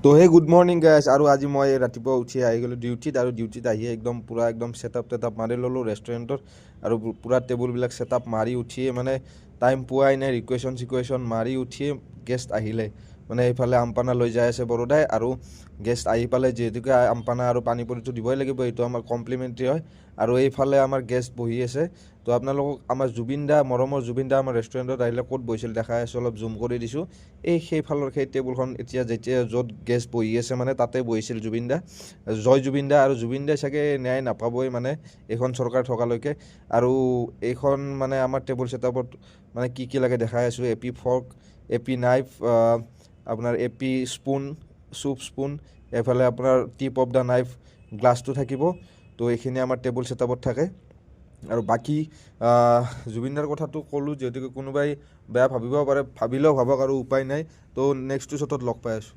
তো হে good morning গাইছ। আৰু আজি মই ৰাতিপুৱা উঠি আহি গ'লোঁ ডিউটিত, আৰু ডিউটিত আহি একদম পূৰা একদম ছেটআপ মাৰি ল'লোঁ ৰেষ্টুৰেণ্টৰ, আৰু পূৰা টেবুলবিলাক ছেটআপ মাৰি উঠিয়ে মানে টাইম পোৱাই নাই, ৰিকুৱেশ্যন মাৰি উঠিয়ে গেষ্ট আহিলে। মানে এইফালে আমপানা লৈ যাই আছে বৰোদাই, আৰু গেষ্ট আহি পালে যিহেতুকে আমপানা আৰু পানী পুৰিটো দিবই লাগিব, এইটো আমাৰ কমপ্লিমেণ্টাৰী হয়। আৰু এইফালে আমাৰ গেষ্ট বহি আছে। তো আপোনালোকক আমাৰ জুবিন দা, মৰমৰ জুবিন দা আমাৰ ৰেষ্টুৰেণ্টত আহিলে ক'ত বহিছিল দেখাই আছোঁ, অলপ জুম কৰি দিছোঁ। সেইফালৰ সেই টেবুলখন যেতিয়া য'ত গেষ্ট বহি আছে মানে তাতে বহিছিল জুবিন দা, জয় জুবিন দা। আৰু জুবিন দাই চাগে ন্যায় নাপাবই মানে এইখন চৰকাৰ থকালৈকে। আৰু এইখন মানে আমাৰ টেবুল ছেটআপত মানে কি লাগে দেখাই আছোঁ। এপি ফৰ্ক, এপি নাইফ, আপোনাৰ এপি স্পুন, চুপ স্পুন, এইফালে আপোনাৰ টিপ অফ দ্য নাইফ গ্লাছটো থাকিব। তো এইখিনি আমাৰ টেবুল ছেটআপত থাকে। আৰু বাকী জুবিনদাৰ কথাটো ক'লোঁ, যিহেতুকে কোনোবাই বেয়া ভাবিব পাৰে, ভাবিলেও ভাবক আৰু উপায় নাই। তো নেক্সট শ্বটত লগ পাই আছোঁ।